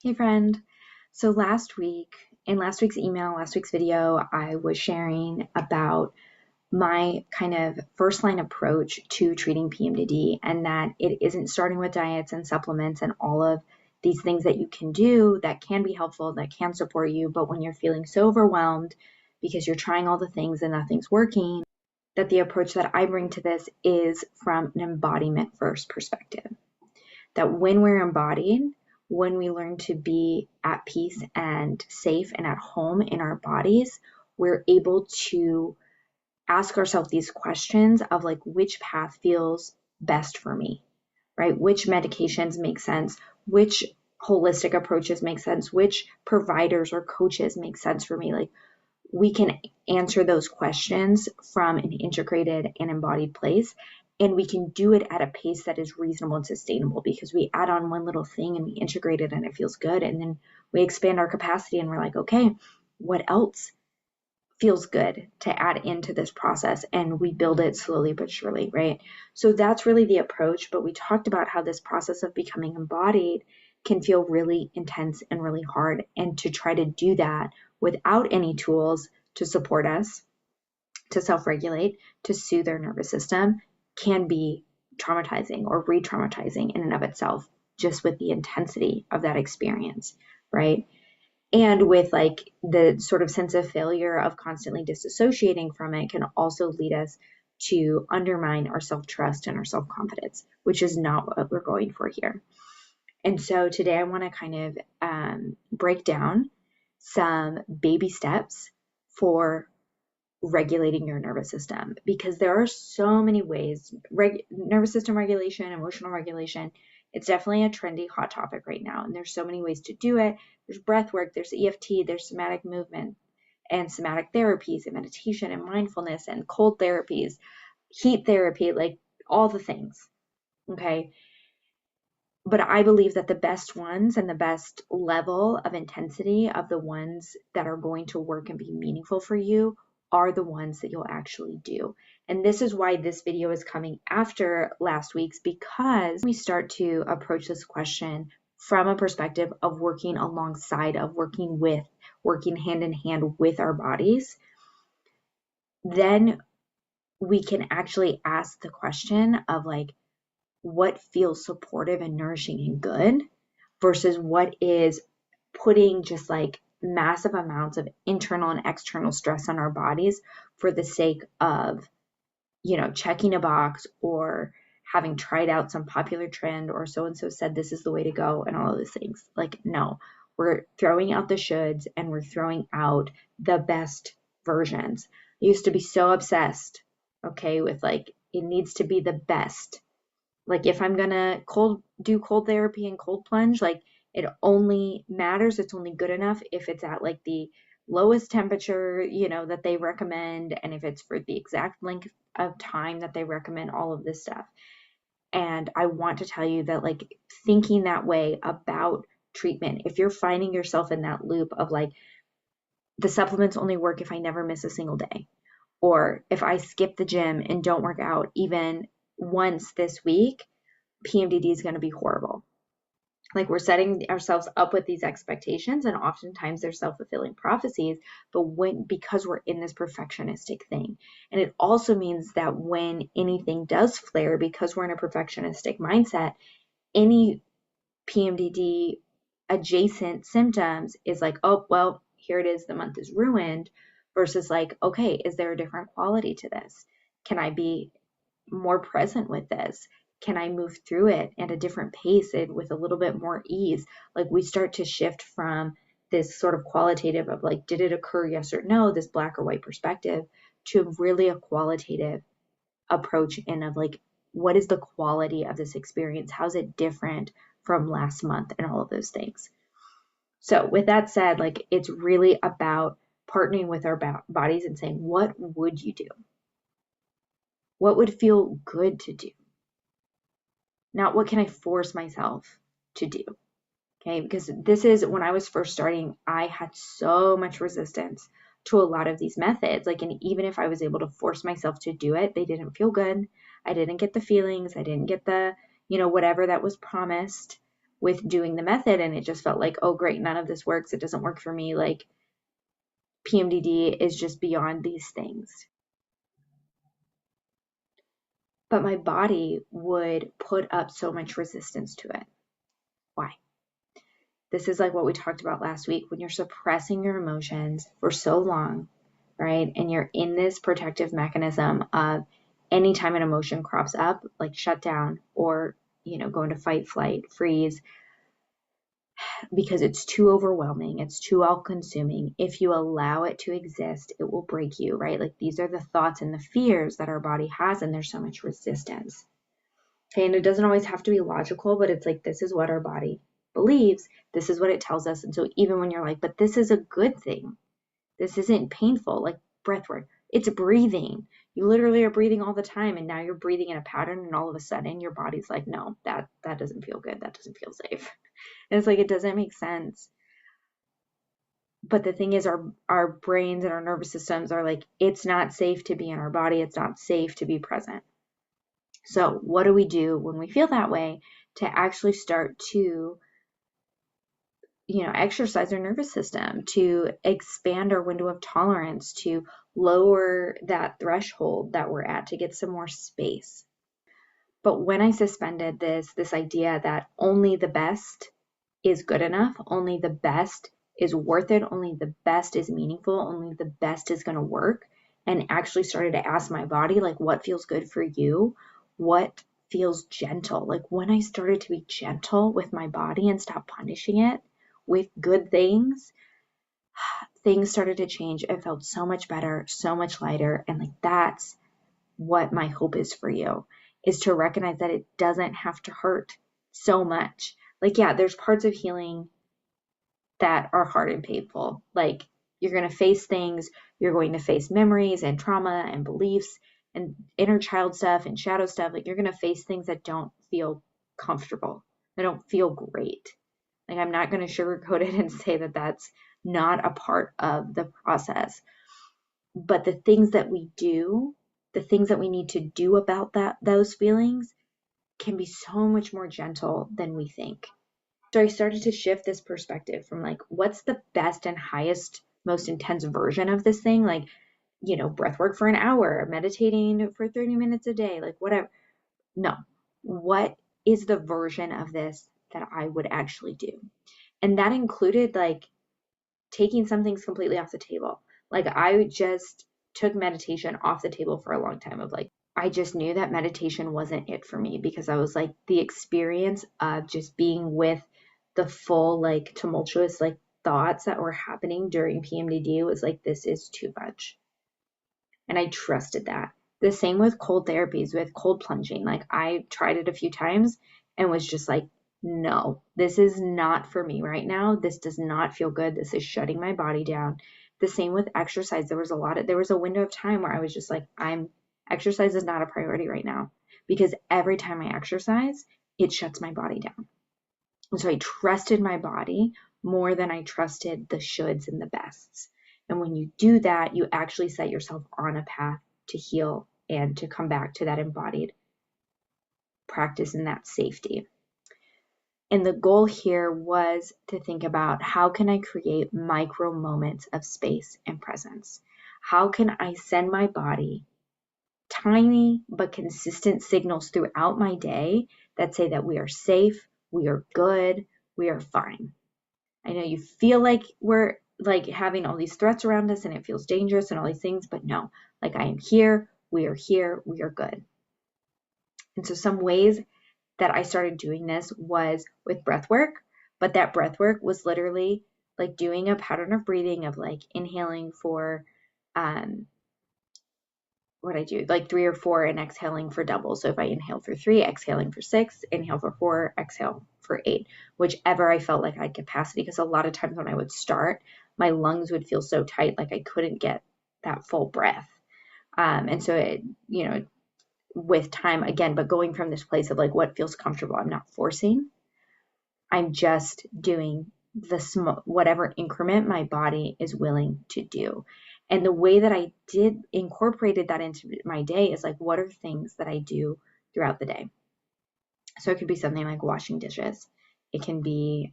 Hey friend. So in last week's email, last week's video, I was sharing about my kind of first line approach to treating PMDD and that it isn't starting with diets and supplements and all of these things that you can do that can be helpful, that can support you. But when you're feeling so overwhelmed because you're trying all the things and nothing's working, that the approach that I bring to this is from an embodiment first perspective. That when we're embodied, when we learn to be at peace and safe and at home in our bodies, we're able to ask ourselves these questions of like, which path feels best for me, right? Which medications make sense? Which holistic approaches make sense? Which providers or coaches make sense for me? Like, we can answer those questions from an integrated and embodied place. And we can do it at a pace that is reasonable and sustainable because we add on one little thing and we integrate it and it feels good. And then we expand our capacity and we're like, okay, what else feels good to add into this process? And we build it slowly but surely, right? So that's really the approach. But we talked about how this process of becoming embodied can feel really intense and really hard. And to try to do that without any tools to support us, to self-regulate, to soothe our nervous system can be traumatizing or re-traumatizing in and of itself, just with the intensity of that experience, right? And with like the sort of sense of failure of constantly disassociating from it can also lead us to undermine our self-trust and our self-confidence, which is not what we're going for here. And so today I want to kind of break down some baby steps for regulating your nervous system, because there are so many ways. Nervous system regulation, emotional regulation, it's definitely a trendy hot topic right now, and there's so many ways to do it. There's breath work, there's EFT, there's somatic movement and somatic therapies and meditation and mindfulness and cold therapies, heat therapy, like all the things. Okay. But I believe that the best ones and the best level of intensity of the ones that are going to work and be meaningful for you are the ones that you'll actually do. And this is why this video is coming after last week's, because we start to approach this question from a perspective of working alongside, of working hand in hand with our bodies, then we can actually ask the question of like, what feels supportive and nourishing and good versus what is putting just like massive amounts of internal and external stress on our bodies for the sake of, checking a box or having tried out some popular trend or so-and-so said this is the way to go and all of those things. Like, no, we're throwing out the shoulds and we're throwing out the best versions. I used to be so obsessed, okay, with like, it needs to be the best. Like if I'm gonna do cold therapy and cold plunge, like it only matters, it's only good enough if it's at like the lowest temperature, that they recommend, and if it's for the exact length of time that they recommend, all of this stuff. And I want to tell you that like thinking that way about treatment, if you're finding yourself in that loop of like the supplements only work if I never miss a single day, or if I skip the gym and don't work out even once this week, PMDD is going to be horrible. Like we're setting ourselves up with these expectations, and oftentimes they're self-fulfilling prophecies, but because we're in this perfectionistic thing. And it also means that when anything does flare, because we're in a perfectionistic mindset, any PMDD adjacent symptoms is like, oh, well, here it is, the month is ruined, versus like, okay, is there a different quality to this? Can I be more present with this? Can I move through it at a different pace and with a little bit more ease? Like we start to shift from this sort of qualitative of like, did it occur, yes or no, this black or white perspective, to really a qualitative approach and of like, what is the quality of this experience? How's it different from last month and all of those things? So with that said, like it's really about partnering with our bodies and saying, what would you do? What would feel good to do? Not what can I force myself to do? Okay, because this is when I was first starting, I had so much resistance to a lot of these methods. Like, and even if I was able to force myself to do it, they didn't feel good. I didn't get the feelings. I didn't get the, whatever that was promised, with doing the method, and it just felt like, oh great, none of this works, it doesn't work for me, like PMDD is just beyond these things. But my body would put up so much resistance to it. Why? This is like what we talked about last week. When you're suppressing your emotions for so long, right? And you're in this protective mechanism of anytime an emotion crops up, like shut down or, go into fight, flight, freeze, because it's too overwhelming, it's too all consuming. If you allow it to exist, it will break you, right? Like these are the thoughts and the fears that our body has, and there's so much resistance. Okay, and it doesn't always have to be logical, but it's like, this is what our body believes, this is what it tells us. And so even when you're like, but this is a good thing, this isn't painful, like breath work, it's breathing. You literally are breathing all the time, and now you're breathing in a pattern, and all of a sudden your body's like, no, that doesn't feel good, that doesn't feel safe. And it's like, it doesn't make sense. But the thing is, our brains and our nervous systems are like, it's not safe to be in our body, it's not safe to be present. So what do we do when we feel that way to actually start to exercise our nervous system, to expand our window of tolerance, to lower that threshold that we're at, to get some more space? But when I suspended this idea that only the best is good enough, only the best is worth it, only the best is meaningful, only the best is going to work, and actually started to ask my body, like, what feels good for you? What feels gentle? Like when I started to be gentle with my body and stop punishing it with good things, things started to change. It felt so much better, so much lighter. And like, that's what my hope is for you, is to recognize that it doesn't have to hurt so much. Like, yeah, there's parts of healing that are hard and painful. Like, you're going to face things, you're going to face memories and trauma and beliefs and inner child stuff and shadow stuff. Like, you're going to face things that don't feel comfortable, that don't feel great. Like, I'm not going to sugarcoat it and say that that's not a part of the process. But the things that we do, the things that we need to do about those feelings can be so much more gentle than we think. So I started to shift this perspective from like, what's the best and highest, most intense version of this thing? Like, breath work for an hour, meditating for 30 minutes a day, like whatever. No, what is the version of this that I would actually do? And that included like taking some things completely off the table. Like I just took meditation off the table for a long time, of like, I just knew that meditation wasn't it for me, because I was like, the experience of just being with the full, like, tumultuous, like, thoughts that were happening during PMDD was like, this is too much. And I trusted that. The same with cold therapies, with cold plunging. Like, I tried it a few times and was just like, no, this is not for me right now. This does not feel good. This is shutting my body down. The same with exercise. There was a window of time where I was just like, exercise is not a priority right now, because every time I exercise, it shuts my body down. And so I trusted my body more than I trusted the shoulds and the bests. And when you do that, you actually set yourself on a path to heal and to come back to that embodied practice and that safety. And the goal here was to think about, how can I create micro moments of space and presence? How can I send my body tiny but consistent signals throughout my day that say that we are safe, we are good, we are fine? I know you feel like we're like having all these threats around us and it feels dangerous and all these things, but no, like, I am here, we are good. And so some ways that I started doing this was with breath work, but that breath work was literally like doing a pattern of breathing of like inhaling for what I do, like 3 or 4, and exhaling for double. So if I inhale for 3, exhaling for 6, inhale for 4, exhale for 8, whichever I felt like I had capacity. Because a lot of times when I would start, my lungs would feel so tight, like I couldn't get that full breath. And so it, with time again, but going from this place of like, what feels comfortable, I'm not forcing, I'm just doing whatever increment my body is willing to do. And the way that I incorporated that into my day is like, what are things that I do throughout the day? So it could be something like washing dishes. It can be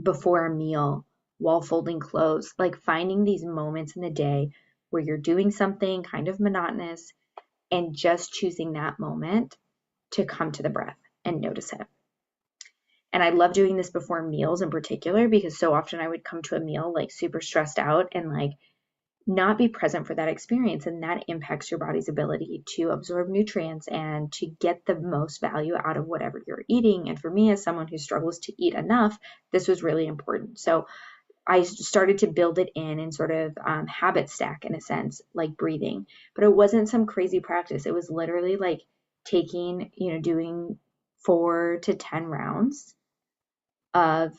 before a meal, while folding clothes, like finding these moments in the day where you're doing something kind of monotonous and just choosing that moment to come to the breath and notice it. And I love doing this before meals in particular, because so often I would come to a meal like super stressed out and like not be present for that experience. And that impacts your body's ability to absorb nutrients and to get the most value out of whatever you're eating. And for me, as someone who struggles to eat enough, this was really important. So I started to build it in and sort of habit stack in a sense, like breathing. But it wasn't some crazy practice. It was literally like taking, doing 4 to 10 rounds of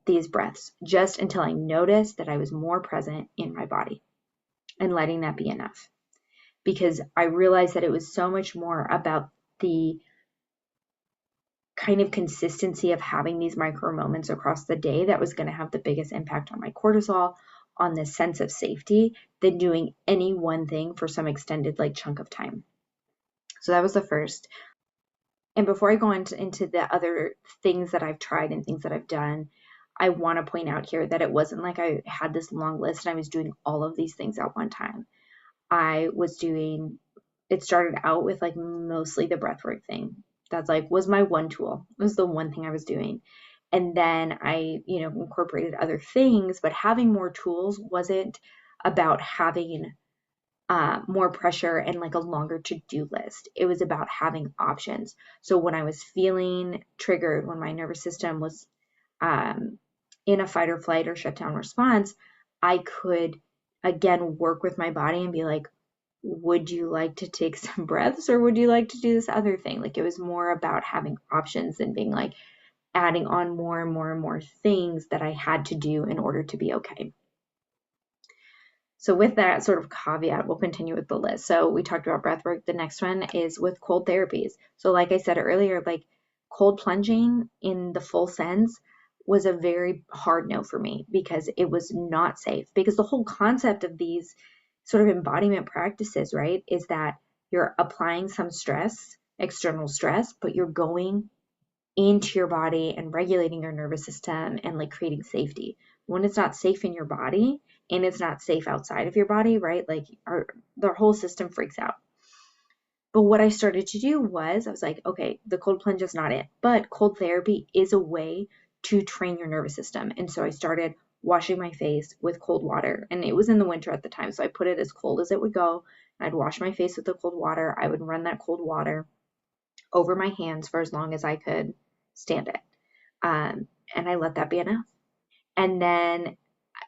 these breaths just until I noticed that I was more present in my body, and letting that be enough. Because I realized that it was so much more about the kind of consistency of having these micro moments across the day that was going to have the biggest impact on my cortisol, on the sense of safety, than doing any one thing for some extended like chunk of time. So that was the first. And before I go into the other things that I've tried and things that I've done, I want to point out here that it wasn't like I had this long list and I was doing all of these things at one time. It started out with like mostly the breathwork thing. That's like was my one tool. It was the one thing I was doing. And then I, incorporated other things, but having more tools wasn't about having more pressure and like a longer to-do list. It was about having options. So when I was feeling triggered, when my nervous system was in a fight or flight or shutdown response, I could again work with my body and be like, would you like to take some breaths, or would you like to do this other thing? Like it was more about having options than being like adding on more and more and more things that I had to do in order to be okay. So with that sort of caveat, we'll continue with the list. So we talked about breath work. The next one is with cold therapies. So like I said earlier, like cold plunging in the full sense was a very hard no for me, because it was not safe. Because the whole concept of these sort of embodiment practices, right, is that you're applying some stress, external stress, but you're going into your body and regulating your nervous system and like creating safety. When it's not safe in your body and it's not safe outside of your body, right? Like the whole system freaks out. But what I started to do was I was like, okay, the cold plunge is not it, but cold therapy is a way to train your nervous system. And so I started washing my face with cold water, and it was in the winter at the time. So I put it as cold as it would go. I'd wash my face with the cold water. I would run that cold water over my hands for as long as I could stand it. And I let that be enough. And then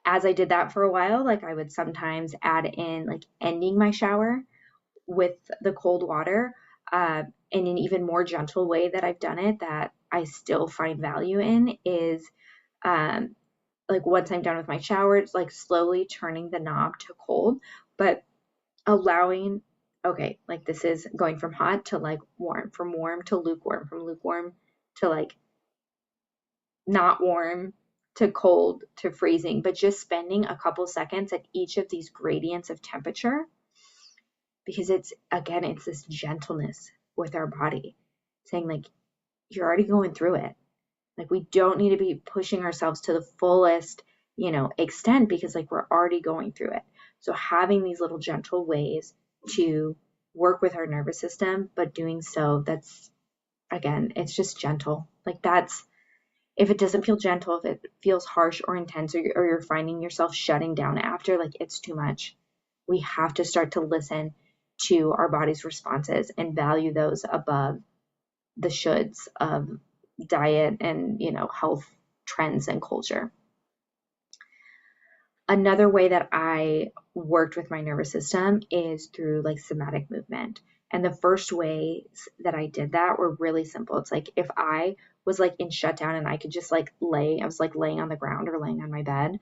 as I did that for a while, like I would sometimes add in like ending my shower with the cold water, in an even more gentle way that I've done it that I still find value in is like once I'm done with my shower, it's like slowly turning the knob to cold, but allowing, okay, like this is going from hot to like warm, from warm to lukewarm, from lukewarm to like not warm to cold to freezing, but just spending a couple seconds at each of these gradients of temperature, because it's this gentleness with our body saying like, you're already going through it. Like we don't need to be pushing ourselves to the fullest, extent, because like we're already going through it. So having these little gentle ways to work with our nervous system, but doing so, it's just gentle. Like if it doesn't feel gentle, if it feels harsh or intense, or you're finding yourself shutting down after, like it's too much. We have to start to listen to our body's responses and value those above the shoulds of diet and, health trends and culture. Another way that I worked with my nervous system is through like somatic movement. And the first ways that I did that were really simple. It's like if I was like in shutdown and I could just like I was like laying on the ground or laying on my bed,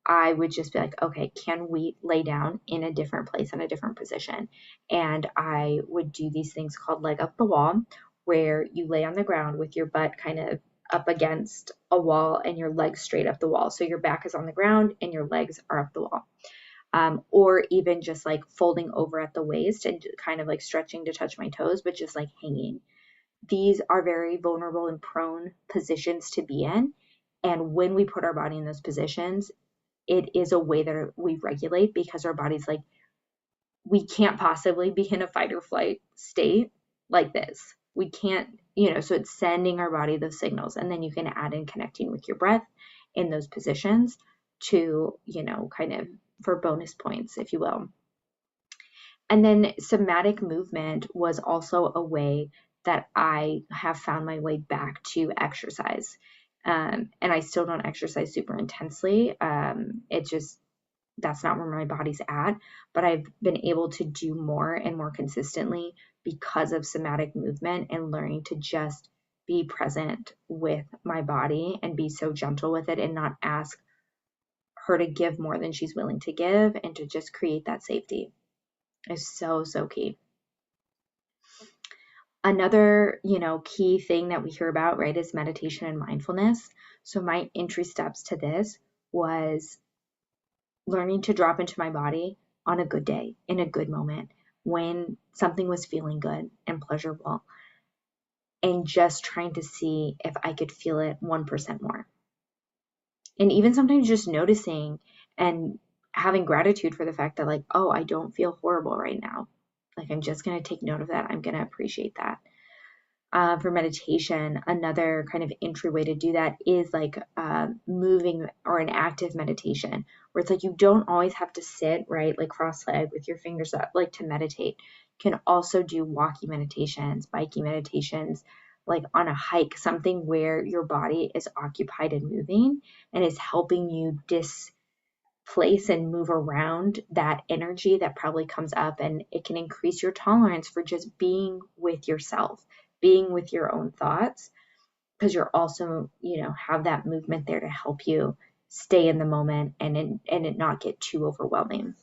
I would just be like, okay, can we lay down in a different place, in a different position? And I would do these things called leg up the wall, where you lay on the ground with your butt kind of up against a wall and your legs straight up the wall. So your back is on the ground and your legs are up the wall. Or even just like folding over at the waist and kind of like stretching to touch my toes, but just like hanging. these are very vulnerable and prone positions to be in. And when we put our body in those positions, it is a way that we regulate, because our body's like, we can't possibly be in a fight or flight state like this. We can't, so it's sending our body those signals. And then you can add in connecting with your breath in those positions to, kind of for bonus points, if you will. And then somatic movement was also a way that I have found my way back to exercise. And I still don't exercise super intensely. It just, that's not where my body's at, but I've been able to do more and more consistently because of somatic movement and learning to just be present with my body and be so gentle with it and not ask her to give more than she's willing to give, and to just create that safety is so, so key. Another, key thing that we hear about, right, is meditation and mindfulness. So my entry steps to this was learning to drop into my body on a good day, in a good moment, when something was feeling good and pleasurable, and just trying to see if I could feel it 1% more. And even sometimes just noticing and having gratitude for the fact that, like, oh, I don't feel horrible right now. Like, I'm just going to take note of that. I'm going to appreciate that. For meditation, another kind of entry way to do that is like moving, or an active meditation, where it's like you don't always have to sit, right, like cross-legged with your fingers up, like to meditate. You can also do walking meditations, biking meditations, like on a hike, something where your body is occupied and moving and is helping you displace and move around that energy that probably comes up, and it can increase your tolerance for just being with yourself, being with your own thoughts, because you're also, have that movement there to help you stay in the moment and it not get too overwhelming.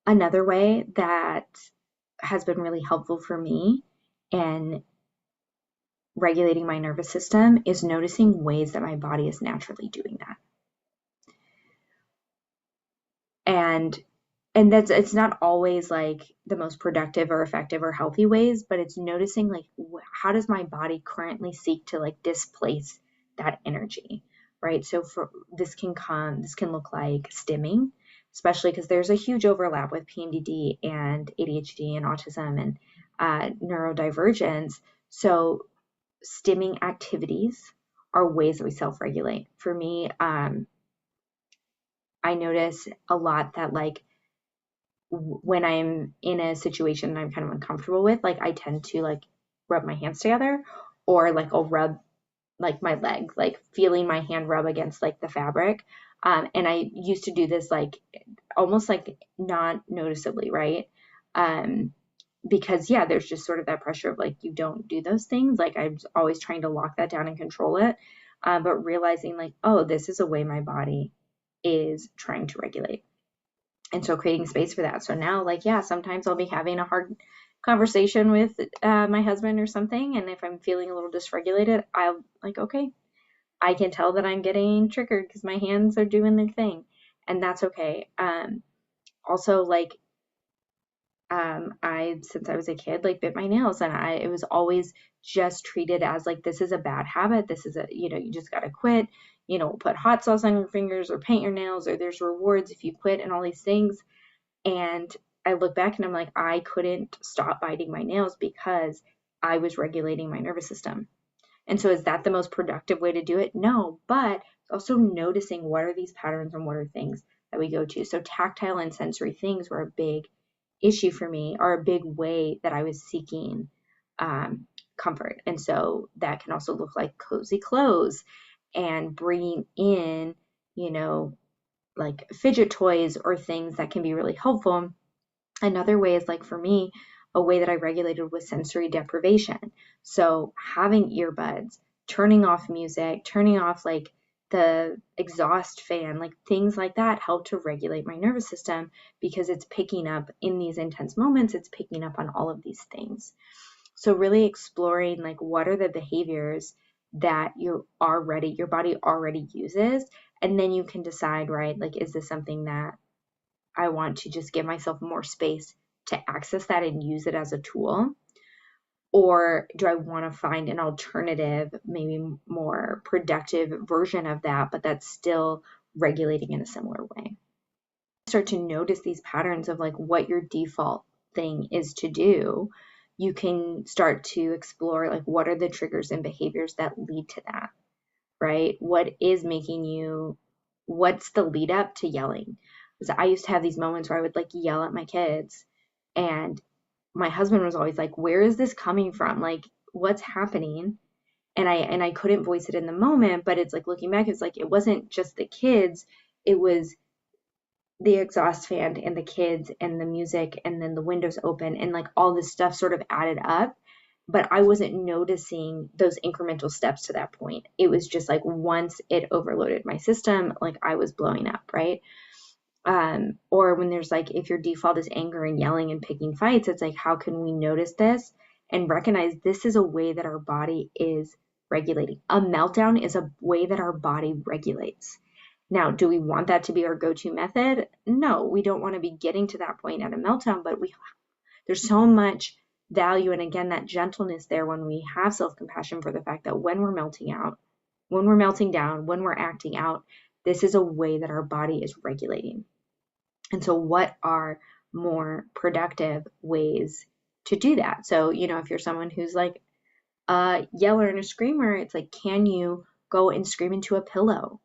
Another way that has been really helpful for me in regulating my nervous system is noticing ways that my body is naturally doing that. And that's, it's not always like the most productive or effective or healthy ways, but it's noticing like, how does my body currently seek to like displace that energy, right? So this can look like stimming, especially because there's a huge overlap with PMDD and ADHD and autism and neurodivergence. So stimming activities are ways that we self-regulate. For me, I notice a lot that, like, when I'm in a situation that I'm kind of uncomfortable with, like I tend to like rub my hands together, or like I'll rub like my leg, like feeling my hand rub against like the fabric. And I used to do this like almost like not noticeably, right? Because yeah, there's just sort of that pressure of like, you don't do those things. Like I'm always trying to lock that down and control it. But realizing like, oh, this is a way my body is trying to regulate. And so creating space for that. So now, like, yeah, sometimes I'll be having a hard conversation with my husband or something, and if I'm feeling a little dysregulated, I'll like, okay, I can tell that I'm getting triggered because my hands are doing their thing, and that's okay. Also, like, I, since I was a kid, like bit my nails, and it was always just treated as like, this is a bad habit. This is you just got to quit, put hot sauce on your fingers or paint your nails, or there's rewards if you quit and all these things. And I look back and I'm like, I couldn't stop biting my nails because I was regulating my nervous system. And so is that the most productive way to do it? No, but also noticing what are these patterns and what are things that we go to. So tactile and sensory things were a big issue for me, or a big way that I was seeking comfort. And so that can also look like cozy clothes and bringing in, like fidget toys or things that can be really helpful. Another way is, like, for me, a way that I regulated was sensory deprivation. So having earbuds, turning off music, turning off like the exhaust fan, like things like that help to regulate my nervous system, because it's picking up in these intense moments, it's picking up on all of these things. So really exploring like, what are the behaviors that your body already uses, and then you can decide, right, like, is this something that I want to just give myself more space to access that and use it as a tool? Or do I want to find an alternative, maybe more productive version of that, but that's still regulating in a similar way? Start to notice these patterns of like what your default thing is to do, you can start to explore like what are the triggers and behaviors that lead to that, right? What is making you, what's the lead up to yelling? Because I used to have these moments where I would like yell at my kids, and my husband was always like, where is this coming from? Like, what's happening? And I couldn't voice it in the moment, but it's like looking back, it's like it wasn't just the kids, it was the exhaust fan and the kids and the music and then the windows open and like all this stuff sort of added up. But I wasn't noticing those incremental steps to that point. It was just like once it overloaded my system, like I was blowing up, right? Or when there's like, if your default is anger and yelling and picking fights, it's like, how can we notice this and recognize this is a way that our body is regulating? A meltdown is a way that our body regulates. Now, do we want that to be our go-to method? No, we don't want to be getting to that point at a meltdown, but there's so much value and again that gentleness there when we have self-compassion for the fact that when we're melting out, when we're melting down, when we're acting out, this is a way that our body is regulating. And so what are more productive ways to do that? So, if you're someone who's like a yeller and a screamer, it's like, can you go and scream into a pillow?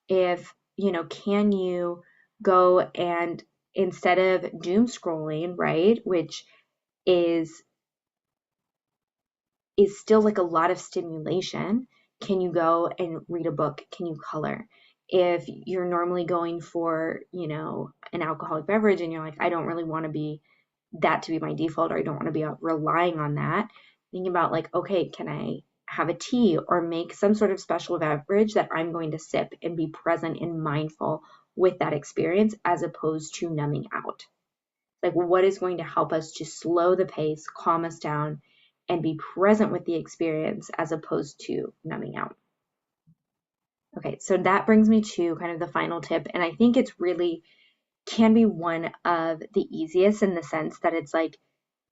Can you go and instead of doom scrolling, right, which is still like a lot of stimulation, can you go and read a book? Can you color? If you're normally going for, an alcoholic beverage and you're like, I don't really want to be that to be my default, or I don't want to be relying on that, think about like, okay, can I have a tea or make some sort of special beverage that I'm going to sip and be present and mindful with that experience as opposed to numbing out? Like, what is going to help us to slow the pace, calm us down, and be present with the experience as opposed to numbing out? Okay, so that brings me to kind of the final tip. And I think it's really can be one of the easiest in the sense that it's like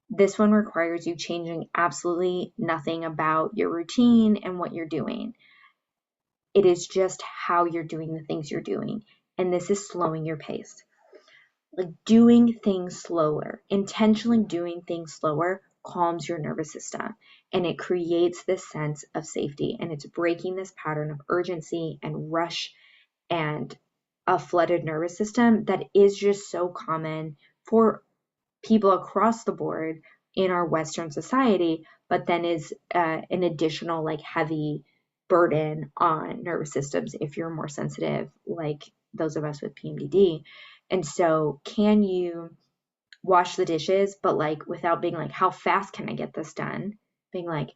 this one requires you changing absolutely nothing about your routine and what you're doing. It is just how you're doing the things you're doing. And this is slowing your pace. Like doing things slower, intentionally doing things slower calms your nervous system and it creates this sense of safety and it's breaking this pattern of urgency and rush and a flooded nervous system that is just so common for people across the board in our Western society, but then is an additional like heavy burden on nervous systems if you're more sensitive, like those of us with PMDD. And so, can you wash the dishes, but like without being like, how fast can I get this done? Being like,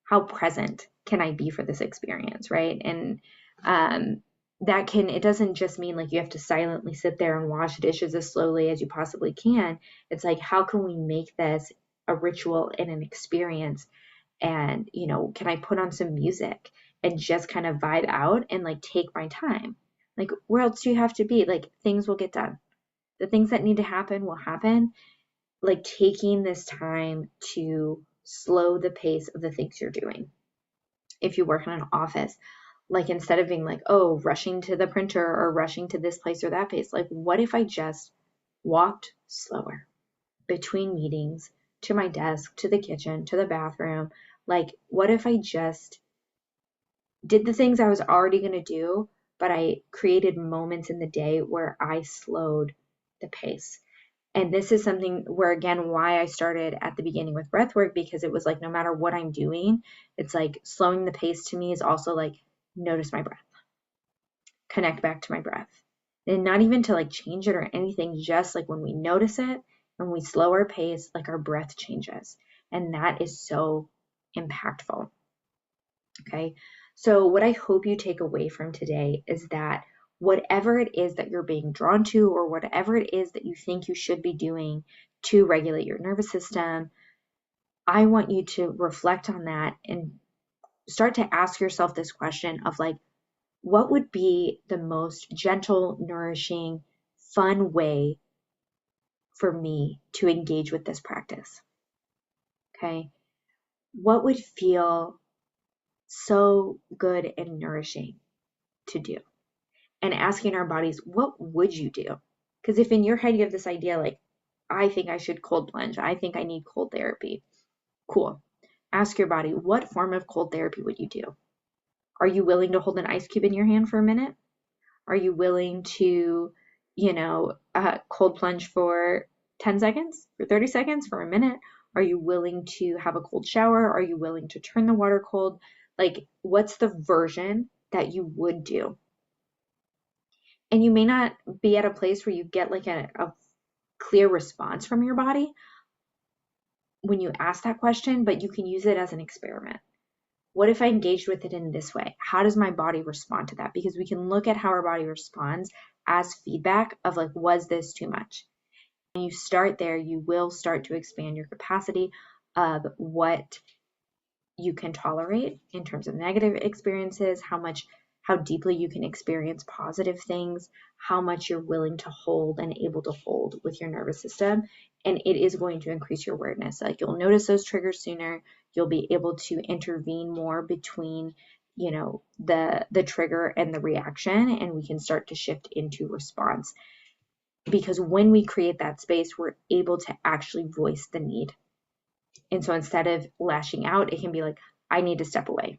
how present can I be for this experience, right? And it doesn't just mean like you have to silently sit there and wash dishes as slowly as you possibly can. It's like, how can we make this a ritual and an experience? And, can I put on some music and just kind of vibe out and like take my time? Like, where else do you have to be? Like, things will get done. The things that need to happen will happen. Like, taking this time to slow the pace of the things you're doing. If you work in an office, like instead of being like, oh, rushing to the printer or rushing to this place or that place, like what if I just walked slower between meetings to my desk, to the kitchen, to the bathroom? Like, what if I just did the things I was already going to do, but I created moments in the day where I slowed the pace? And this is something where, again, why I started at the beginning with breath work, because it was like, no matter what I'm doing, it's like slowing the pace to me is also like, notice my breath, connect back to my breath. And not even to like change it or anything, just like when we notice it, when we slow our pace, like our breath changes. And that is so impactful. Okay. So, what I hope you take away from today is that whatever it is that you're being drawn to, or whatever it is that you think you should be doing to regulate your nervous system, I want you to reflect on that and start to ask yourself this question of like, what would be the most gentle, nourishing, fun way for me to engage with this practice? Okay. What would feel so good and nourishing to do? And asking our bodies, what would you do? Because if in your head you have this idea like, I think I should cold plunge, I think I need cold therapy, cool. Ask your body, what form of cold therapy would you do? Are you willing to hold an ice cube in your hand for a minute? Are you willing to, cold plunge for 10 seconds, for 30 seconds, for a minute? Are you willing to have a cold shower? Are you willing to turn the water cold? Like, what's the version that you would do? And you may not be at a place where you get like a clear response from your body when you ask that question, but you can use it as an experiment. What if I engaged with it in this way? How does my body respond to that? Because we can look at how our body responds as feedback of like, was this too much? When you start there, you will start to expand your capacity of what you can tolerate in terms of negative experiences, how deeply you can experience positive things, how much you're willing to hold and able to hold with your nervous system. And it is going to increase your awareness. Like, you'll notice those triggers sooner. You'll be able to intervene more between, the trigger and the reaction, and we can start to shift into response. Because when we create that space, we're able to actually voice the need. And so instead of lashing out, it can be like, I need to step away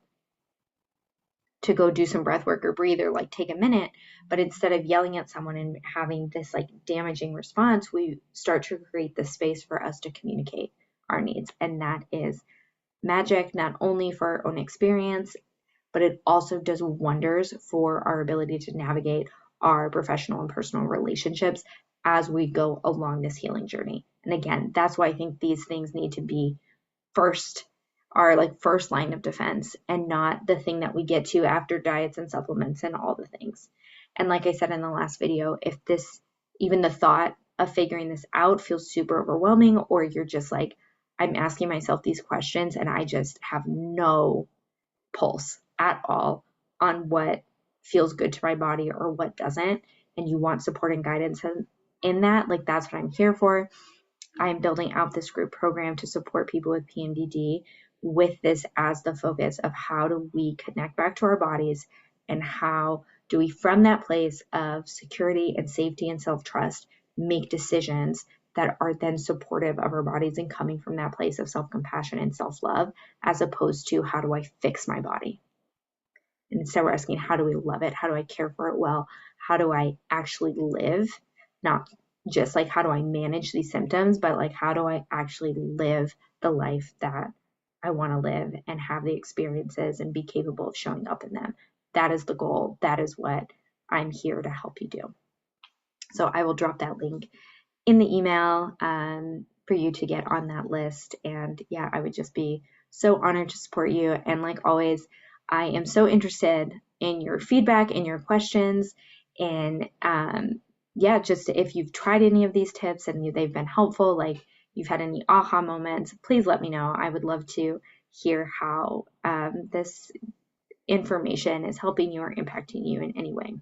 to go do some breath work or breathe or like take a minute. But instead of yelling at someone and having this like damaging response, we start to create the space for us to communicate our needs. And that is magic, not only for our own experience, but it also does wonders for our ability to navigate our professional and personal relationships as we go along this healing journey. And again, that's why I think these things need to be first line of defense, and not the thing that we get to after diets and supplements and all the things. And like I said in the last video, if even the thought of figuring this out feels super overwhelming, or you're just like, I'm asking myself these questions and I just have no pulse at all on what feels good to my body or what doesn't, and you want support and guidance in that, like, that's what I'm here for. I am building out this group program to support people with PMDD with this as the focus of how do we connect back to our bodies, and how do we, from that place of security and safety and self-trust, make decisions that are then supportive of our bodies and coming from that place of self-compassion and self-love, as opposed to how do I fix my body? And instead we're asking, how do we love it? How do I care for it well? How do I actually live? Not just like, how do I manage these symptoms, but like, how do I actually live the life that I want to live and have the experiences and be capable of showing up in them? That is the goal. That is what I'm here to help you do. So I will drop that link in the email for you to get on that list. And yeah, I would just be so honored to support you. And like always, I am so interested in your feedback and your questions. And just if you've tried any of these tips and they've been helpful, like you've had any aha moments, please let me know. I would love to hear how this information is helping you or impacting you in any way.